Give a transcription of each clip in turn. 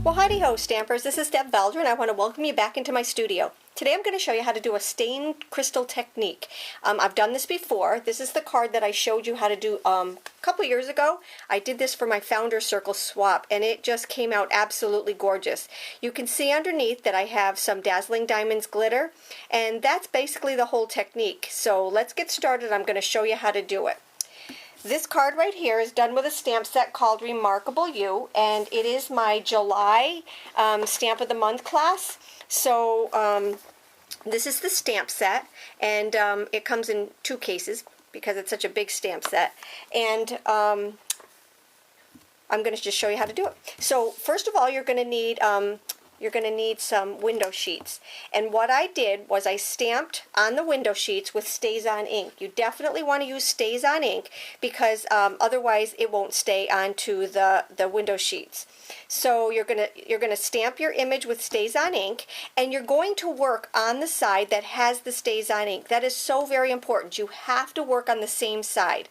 Well, howdy ho, Stampers. This is Deb Valder, and I want to welcome you back into my studio. Today I'm going to show you how to do a stained crystal technique. I've done this before. This is the card that I showed you how to do a couple years ago. I did this for my Founder Circle swap, and it just came out absolutely gorgeous. You can see underneath that I have some Dazzling Diamonds glitter, and that's basically the whole technique. So let's get started. I'm going to show you how to do it. This card right here is done with a stamp set called Remarkable You, and it is my July Stamp of the Month class. So this is the stamp set, and it comes in 2 cases because it's such a big stamp set. And I'm going to just show you how to do it. So first of all, you're going to need some window sheets. And what I did was I stamped on the window sheets with Stays On ink. You definitely want to use Stays On ink because otherwise it won't stay onto the window sheets. So you're gonna stamp your image with Stays On ink, and you're going to work on the side that has the Stays On ink. That is so very important. You have to work on the same side.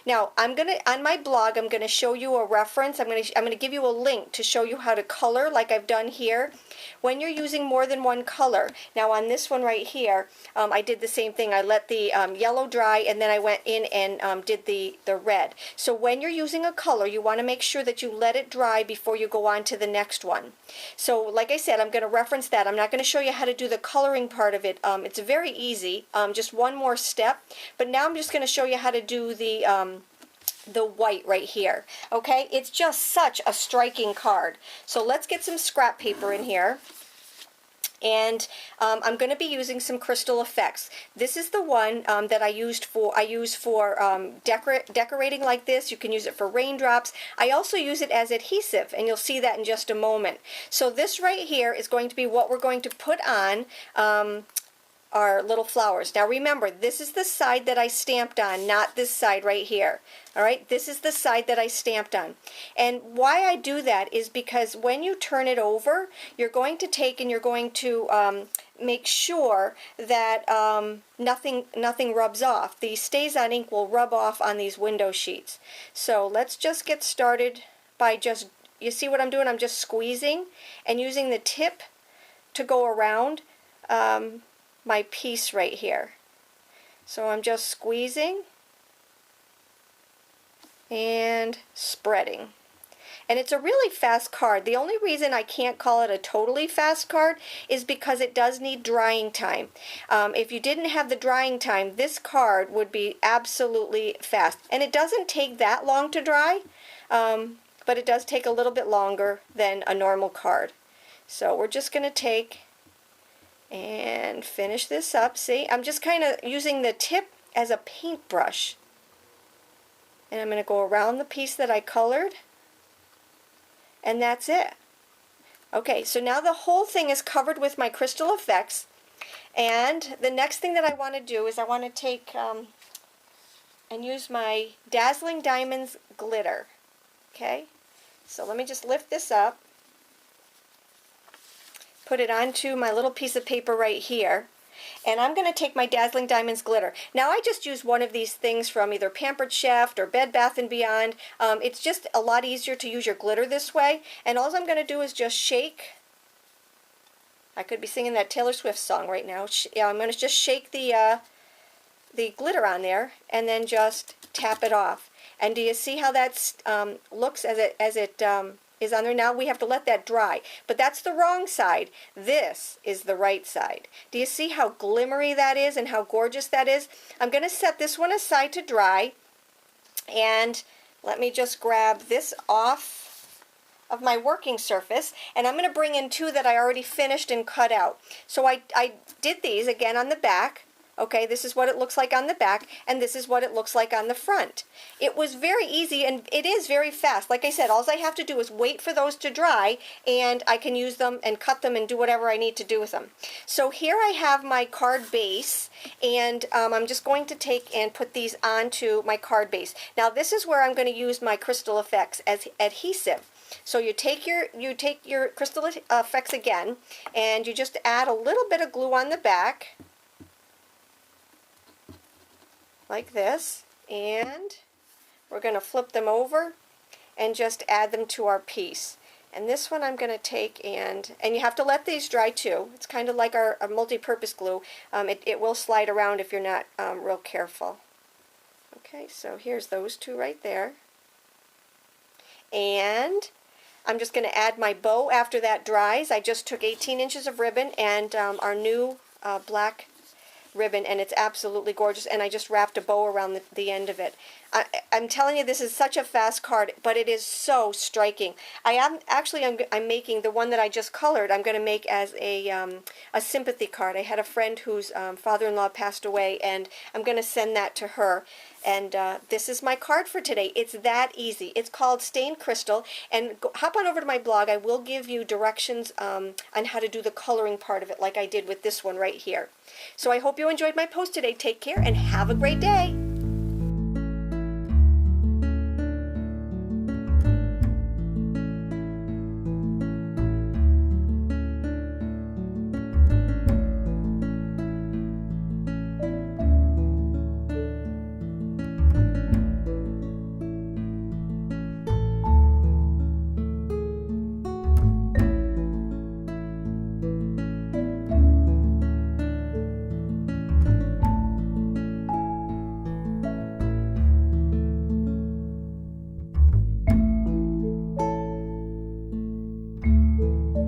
Now, on my blog, I'm going to show you a reference. I'm going to give you a link to show you how to color like I've done here when you're using more than one color. Now, on this one right here, I did the same thing. I let the yellow dry, and then I went in and did the red. So when you're using a color, you want to make sure that you let it dry before you go on to the next one. So like I said, I'm going to reference that. I'm not going to show you how to do the coloring part of it. It's very easy, just one more step. But now I'm just going to show you how to do the white right here. Okay, it's just such a striking card. So let's get some scrap paper in here, and I'm going to be using some Crystal Effects. This is the one that I use for decorating like this. You can use it for raindrops. I also use it as adhesive, and you'll see that in just a moment. So this right here is going to be what we're going to put on our little flowers. Now remember, this is the side that I stamped on, not this side right here. All right, this is the side that I stamped on. And why I do that is because when you turn it over, you're going to take and you're going to make sure that nothing rubs off. The Stays On ink will rub off on these window sheets. So let's just get started by you see what I'm doing? I'm just squeezing and using the tip to go around my piece right here. So I'm just squeezing and spreading. And it's a really fast card. The only reason I can't call it a totally fast card is because it does need drying time. If you didn't have the drying time, this card would be absolutely fast. And it doesn't take that long to dry, but it does take a little bit longer than a normal card. So we're just going to take and finish this up. See, I'm just kind of using the tip as a paintbrush, and I'm going to go around the piece that I colored, and that's it. Okay, so now the whole thing is covered with my Crystal Effects, and the next thing that I want to do is I want to take and use my Dazzling Diamonds glitter. Okay, so let me just lift this up, put it onto my little piece of paper right here, and I'm going to take my Dazzling Diamonds glitter. Now I just use one of these things from either Pampered Chef or Bed Bath & Beyond. It's just a lot easier to use your glitter this way, and all I'm going to do is just shake. I could be singing that Taylor Swift song right now. I'm going to just shake the glitter on there and then just tap it off. And do you see how that looks as it is on there? Now we have to let that dry, but that's the wrong side. This is the right side. Do you see how glimmery that is and how gorgeous that is? I'm going to set this one aside to dry, and let me just grab this off of my working surface, and I'm going to bring in 2 that I already finished and cut out. So I did these again on the back. Okay, this is what it looks like on the back, and this is what it looks like on the front. It was very easy, and it is very fast. Like I said, all I have to do is wait for those to dry, and I can use them and cut them and do whatever I need to do with them. So here I have my card base, and I'm just going to take and put these onto my card base. Now this is where I'm going to use my Crystal Effects as adhesive. So you take your Crystal Effects again, and you just add a little bit of glue on the back, like this, and we're going to flip them over and just add them to our piece. And this one I'm going to take and you have to let these dry too. It's kind of like our multi-purpose glue. It will slide around if you're not real careful. Okay, so here's those two right there. And I'm just going to add my bow after that dries. I just took 18 inches of ribbon and our new black ribbon, and it's absolutely gorgeous, and I just wrapped a bow around the end of it. I'm telling you, this is such a fast card, but it is so striking. I'm making the one that I just colored. I'm going to make as a sympathy card. I had a friend whose father-in-law passed away, and I'm going to send that to her. And this is my card for today. It's that easy. It's called Stained Crystal, and hop on over to my blog. I will give you directions on how to do the coloring part of it, like I did with this one right here. So I hope you enjoyed my post today. Take care and have a great day.